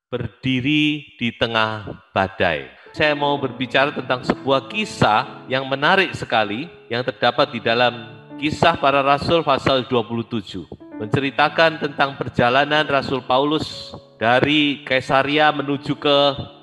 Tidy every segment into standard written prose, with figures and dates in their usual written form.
Berdiri di tengah badai. Saya mau berbicara tentang sebuah kisah yang menarik sekali yang terdapat di dalam Kisah Para Rasul pasal 27. Menceritakan tentang perjalanan Rasul Paulus dari Kaisarea menuju ke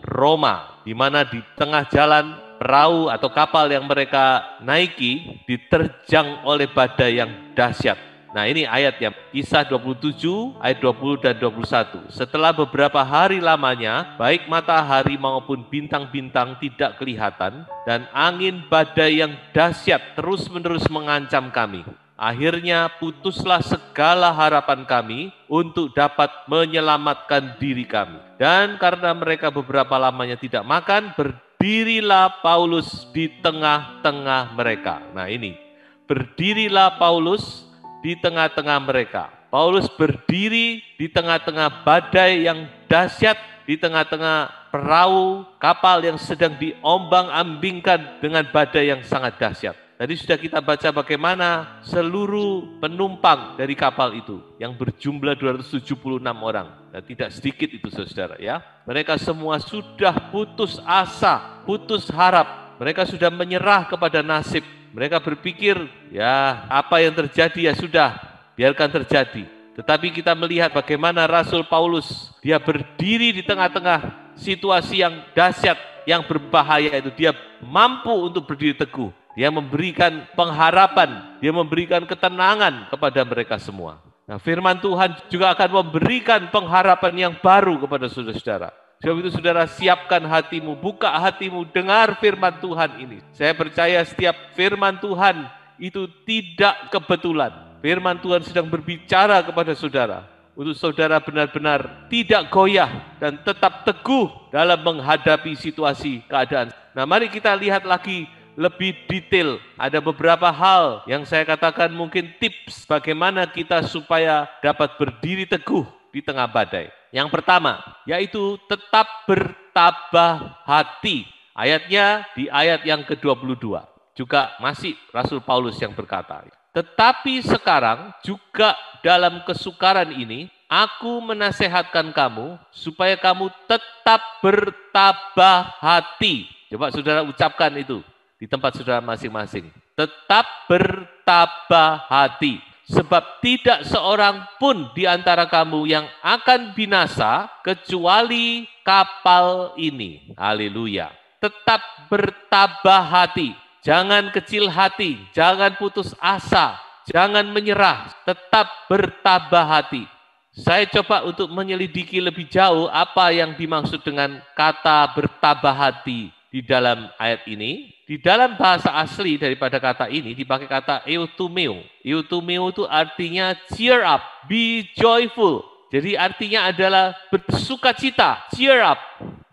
Roma, di mana di tengah jalan perahu atau kapal yang mereka naiki diterjang oleh badai yang dahsyat. Nah, ini ayatnya, Kisah 27 ayat 20 dan 21. Setelah beberapa hari lamanya, baik matahari maupun bintang-bintang tidak kelihatan, dan angin badai yang dahsyat terus-menerus mengancam kami. Akhirnya putuslah segala harapan kami untuk dapat menyelamatkan diri kami. Dan karena mereka beberapa lamanya tidak makan, berdirilah Paulus di tengah-tengah mereka. Nah, ini, berdirilah Paulus di tengah-tengah mereka. Paulus berdiri di tengah-tengah badai yang dahsyat, di tengah-tengah perahu kapal yang sedang diombang-ambingkan dengan badai yang sangat dahsyat. Tadi sudah kita baca bagaimana seluruh penumpang dari kapal itu yang berjumlah 276 orang. Dan tidak sedikit itu, saudara, ya. Mereka semua sudah putus asa, putus harap. Mereka sudah menyerah kepada nasib. Mereka berpikir, ya apa yang terjadi ya sudah, biarkan terjadi. Tetapi kita melihat bagaimana Rasul Paulus, dia berdiri di tengah-tengah situasi yang dahsyat, yang berbahaya itu. Dia mampu untuk berdiri teguh. Dia memberikan pengharapan, dia memberikan ketenangan kepada mereka semua. Nah, firman Tuhan juga akan memberikan pengharapan yang baru kepada saudara-saudara. Sebab itu saudara, siapkan hatimu, buka hatimu, dengar firman Tuhan ini. Saya percaya setiap firman Tuhan itu tidak kebetulan. Firman Tuhan sedang berbicara kepada saudara, untuk saudara benar-benar tidak goyah dan tetap teguh dalam menghadapi situasi keadaan. Nah, mari kita lihat lagi lebih detail. Ada beberapa hal yang saya katakan mungkin tips bagaimana kita supaya dapat berdiri teguh di tengah badai. Yang pertama, yaitu tetap bertabah hati. Ayatnya di ayat yang ke-22. Juga masih Rasul Paulus yang berkata, tetapi sekarang juga dalam kesukaran ini, aku menasehatkan kamu supaya kamu tetap bertabah hati. Coba saudara ucapkan itu di tempat saudara masing-masing. Tetap bertabah hati. Sebab tidak seorang pun di antara kamu yang akan binasa kecuali kapal ini. Haleluya. Tetap bertabah hati. Jangan kecil hati. Jangan putus asa. Jangan menyerah. Tetap bertabah hati. Saya coba untuk menyelidiki lebih jauh apa yang dimaksud dengan kata bertabah hati di dalam ayat ini. Di dalam bahasa asli daripada kata ini dipakai kata eutumeo. Eutumeo itu artinya cheer up, be joyful. Jadi artinya adalah bersukacita, cheer up.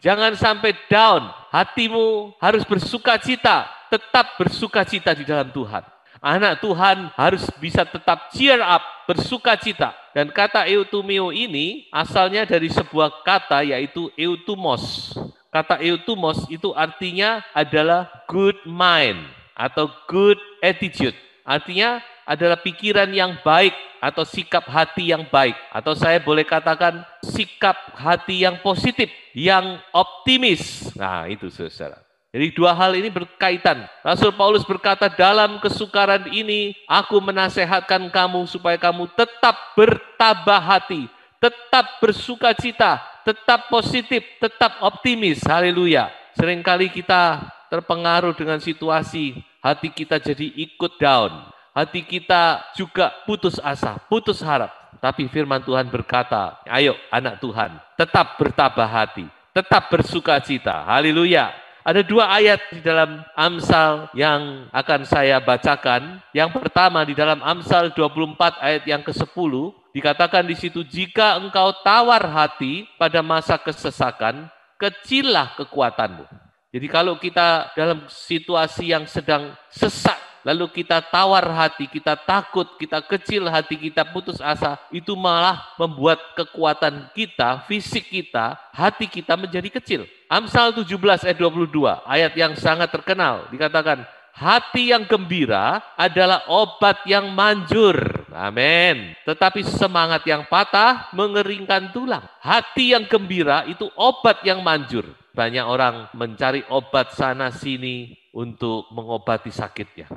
Jangan sampai down, hatimu harus bersukacita, tetap bersukacita di dalam Tuhan. Anak Tuhan harus bisa tetap cheer up, bersukacita. Dan kata eutumeo ini asalnya dari sebuah kata yaitu eutumos. Kata eutumos itu artinya adalah good mind atau good attitude. Artinya adalah pikiran yang baik atau sikap hati yang baik. Atau saya boleh katakan sikap hati yang positif, yang optimis. Nah, itu saudara. Jadi dua hal ini berkaitan. Rasul Paulus berkata, dalam kesukaran ini aku menasehatkan kamu supaya kamu tetap bertabah hati, tetap bersukacita, tetap positif, tetap optimis. Haleluya. Seringkali kita terpengaruh dengan situasi, hati kita jadi ikut down. Hati kita juga putus asa, putus harap. Tapi firman Tuhan berkata, ayo anak Tuhan, tetap bertabah hati, tetap bersukacita. Haleluya. Ada dua ayat di dalam Amsal yang akan saya bacakan. Yang pertama di dalam Amsal 24 ayat yang ke-10. dikatakan di situ, jika engkau tawar hati pada masa kesesakan, kecillah kekuatanmu. Jadi kalau kita dalam situasi yang sedang sesak, lalu kita tawar hati, kita takut, kita kecil hati, kita putus asa, itu malah membuat kekuatan kita, fisik kita, hati kita menjadi kecil. Amsal 17 ayat 22, ayat yang sangat terkenal, dikatakan, hati yang gembira adalah obat yang manjur. Amin. Tetapi semangat yang patah mengeringkan tulang. Hati yang gembira itu obat yang manjur. Banyak orang mencari obat sana sini untuk mengobati sakitnya.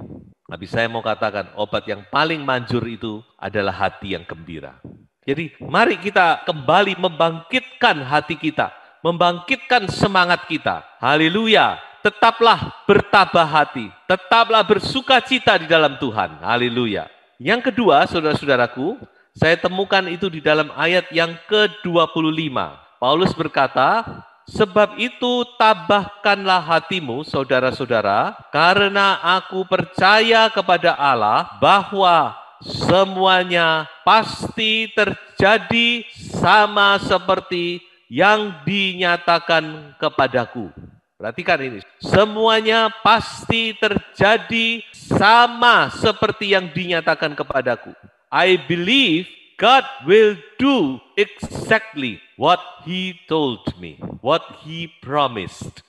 Tapi saya mau katakan obat yang paling manjur itu adalah hati yang gembira. Jadi mari kita kembali membangkitkan hati kita, membangkitkan semangat kita. Haleluya. Tetaplah bertabah hati, tetaplah bersuka cita di dalam Tuhan. Haleluya. Yang kedua, saudara-saudaraku, saya temukan itu di dalam ayat yang ke-25. Paulus berkata, sebab itu tabahkanlah hatimu, saudara-saudara, karena aku percaya kepada Allah bahwa semuanya pasti terjadi sama seperti yang dinyatakan kepadaku. Perhatikan ini, semuanya pasti terjadi sama seperti yang dinyatakan kepadaku. I believe God will do exactly what He told me, what He promised.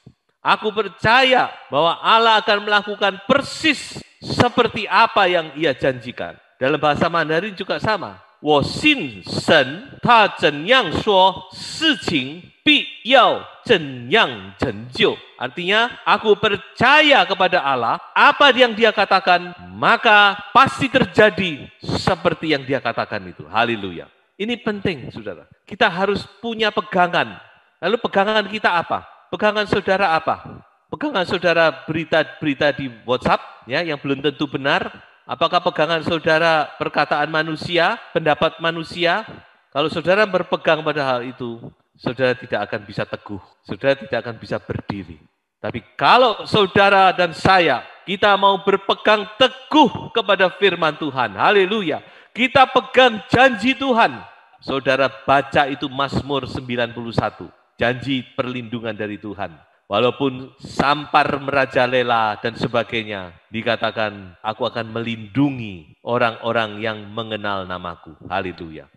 Aku percaya bahwa Allah akan melakukan persis seperti apa yang Ia janjikan. Dalam bahasa Mandarin juga sama. 我信神，他怎样说，事情必要怎样成就. Artinya, aku percaya kepada Allah, apa yang Dia katakan, maka pasti terjadi seperti yang Dia katakan itu. Haleluya. Ini penting, saudara. Kita harus punya pegangan. Lalu pegangan kita apa? Pegangan saudara apa? Pegangan saudara berita-berita di WhatsApp, ya, yang belum tentu benar. Apakah pegangan saudara perkataan manusia, pendapat manusia? Kalau saudara berpegang pada hal itu, saudara tidak akan bisa teguh, saudara tidak akan bisa berdiri. Tapi kalau saudara dan saya, kita mau berpegang teguh kepada firman Tuhan, haleluya, kita pegang janji Tuhan. Saudara baca itu Mazmur 91, janji perlindungan dari Tuhan. Walaupun sampar merajalela dan sebagainya, dikatakan aku akan melindungi orang-orang yang mengenal namaku. Haleluya.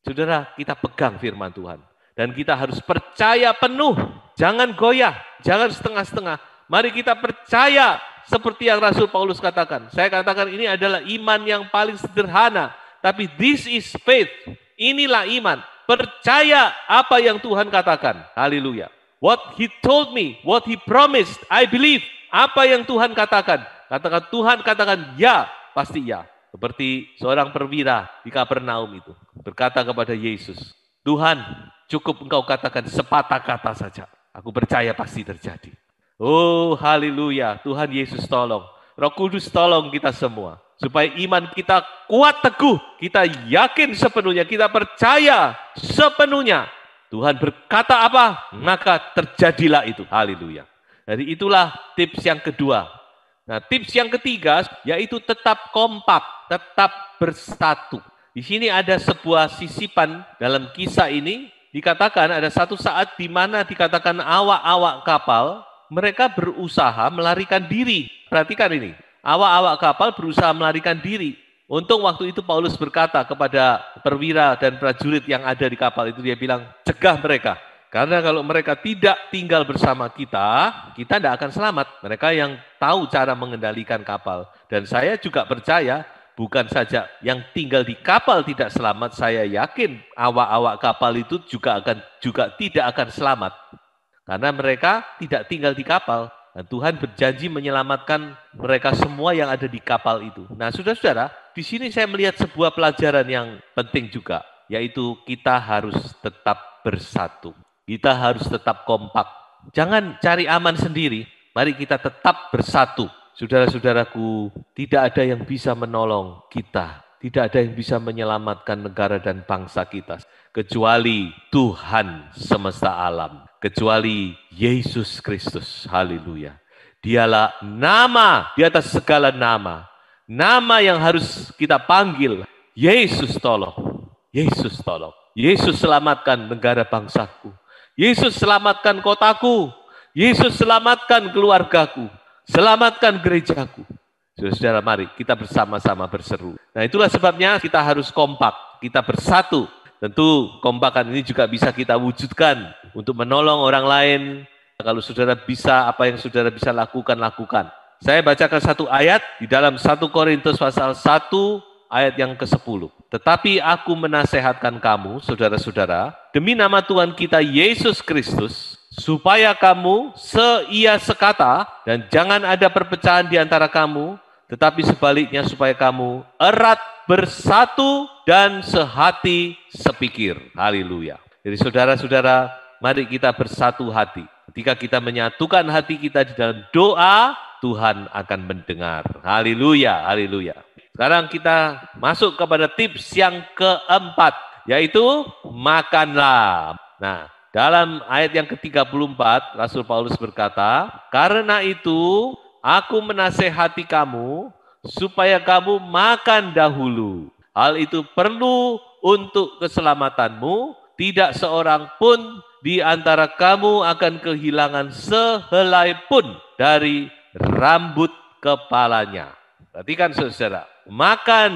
Saudara, kita pegang firman Tuhan. Dan kita harus percaya penuh. Jangan goyah, jangan setengah-setengah. Mari kita percaya seperti yang Rasul Paulus katakan. Saya katakan ini adalah iman yang paling sederhana. Tapi this is faith. Inilah iman. Percaya apa yang Tuhan katakan. Haleluya. What He told me, what He promised, I believe. Apa yang Tuhan katakan. Katakan Tuhan, katakan ya, pasti ya. Seperti seorang perwira di Kapernaum itu. Berkata kepada Yesus, Tuhan, cukup engkau katakan sepatah kata saja. Aku percaya pasti terjadi. Oh, haleluya. Tuhan Yesus tolong. Roh Kudus tolong kita semua. Supaya iman kita kuat teguh. Kita yakin sepenuhnya. Kita percaya sepenuhnya. Tuhan berkata apa, maka terjadilah itu. Haleluya. Jadi itulah tips yang kedua. Nah, tips yang ketiga yaitu tetap kompak, tetap bersatu. Di sini ada sebuah sisipan dalam kisah ini, dikatakan ada satu saat di mana dikatakan awak-awak kapal, mereka berusaha melarikan diri. Perhatikan ini, awak-awak kapal berusaha melarikan diri. Untung waktu itu Paulus berkata kepada perwira dan prajurit yang ada di kapal itu, dia bilang, cegah mereka. Karena kalau mereka tidak tinggal bersama kita tidak akan selamat. Mereka yang tahu cara mengendalikan kapal. Dan saya juga percaya, bukan saja yang tinggal di kapal tidak selamat, saya yakin awak-awak kapal itu juga tidak akan selamat. Karena mereka tidak tinggal di kapal. Dan Tuhan berjanji menyelamatkan mereka semua yang ada di kapal itu. Nah, saudara-saudara, di sini saya melihat sebuah pelajaran yang penting juga, yaitu kita harus tetap bersatu. Kita harus tetap kompak. Jangan cari aman sendiri, mari kita tetap bersatu. Saudara-saudaraku, tidak ada yang bisa menolong kita. Tidak ada yang bisa menyelamatkan negara dan bangsa kita. Kecuali Tuhan semesta alam. Kecuali Yesus Kristus. Haleluya. Dialah nama di atas segala nama. Nama yang harus kita panggil. Yesus tolong. Yesus tolong. Yesus selamatkan negara bangsaku. Yesus selamatkan kotaku. Yesus selamatkan keluargaku. Selamatkan gerejaku. Saudara, mari kita bersama-sama berseru. Nah, itulah sebabnya kita harus kompak. Kita bersatu. Tentu kompakan ini juga bisa kita wujudkan untuk menolong orang lain. Kalau saudara bisa, apa yang saudara bisa lakukan, lakukan. Saya bacakan satu ayat di dalam 1 Korintus pasal 1 ayat yang ke-10. Tetapi aku menasehatkan kamu, saudara-saudara, demi nama Tuhan kita Yesus Kristus, supaya kamu seia sekata dan jangan ada perpecahan di antara kamu, tetapi sebaliknya supaya kamu erat bersatu dan sehati sepikir. Haleluya. Jadi saudara-saudara, mari kita bersatu hati. Ketika kita menyatukan hati kita di dalam doa, Tuhan akan mendengar. Haleluya, haleluya. Sekarang kita masuk kepada tips yang keempat, yaitu makanlah. Nah, dalam ayat yang ke-34, Rasul Paulus berkata, karena itu aku menasehati kamu supaya kamu makan dahulu. Hal itu perlu untuk keselamatanmu, tidak seorang pun di antara kamu akan kehilangan sehelai pun dari rambut kepalanya. Perhatikan saudara, makan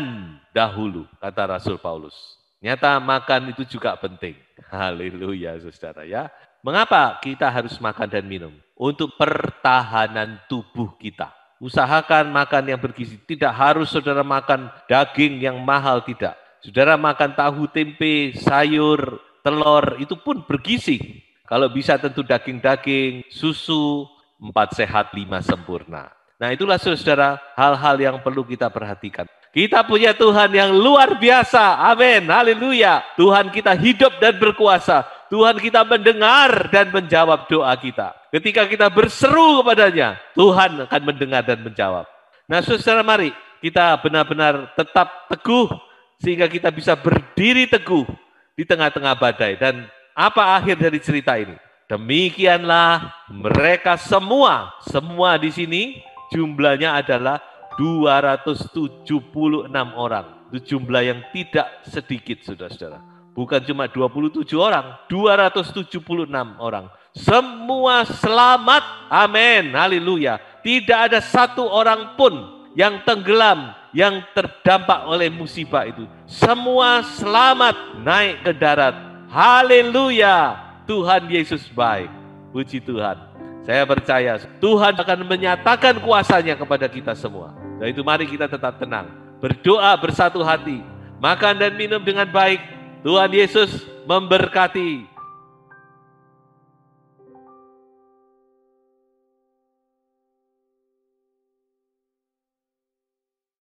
dahulu, kata Rasul Paulus. Nyata makan itu juga penting. Haleluya saudara ya. Mengapa kita harus makan dan minum? Untuk pertahanan tubuh kita. Usahakan makan yang bergizi. Tidak harus saudara makan daging yang mahal, tidak. Saudara makan tahu, tempe, sayur, telur, itu pun bergizi. Kalau bisa tentu daging-daging, susu, 4 sehat, 5 sempurna. Nah, itulah saudara hal-hal yang perlu kita perhatikan. Kita punya Tuhan yang luar biasa. Amin. Haleluya. Tuhan kita hidup dan berkuasa. Tuhan kita mendengar dan menjawab doa kita. Ketika kita berseru kepadanya, Tuhan akan mendengar dan menjawab. Nah, saudara, mari kita benar-benar tetap teguh sehingga kita bisa berdiri teguh di tengah-tengah badai. Dan apa akhir dari cerita ini? Demikianlah mereka semua di sini jumlahnya adalah 276 orang. Itu jumlah yang tidak sedikit, saudara-saudara. Bukan cuma 27 orang, 276 orang. Semua selamat. Amin. Haleluya. Tidak ada satu orang pun yang tenggelam, yang terdampak oleh musibah itu. Semua selamat naik ke darat. Haleluya. Tuhan Yesus baik. Puji Tuhan. Saya percaya Tuhan akan menyatakan kuasa-Nya kepada kita semua. Dan itu mari kita tetap tenang. Berdoa bersatu hati. Makan dan minum dengan baik. Tuhan Yesus memberkati.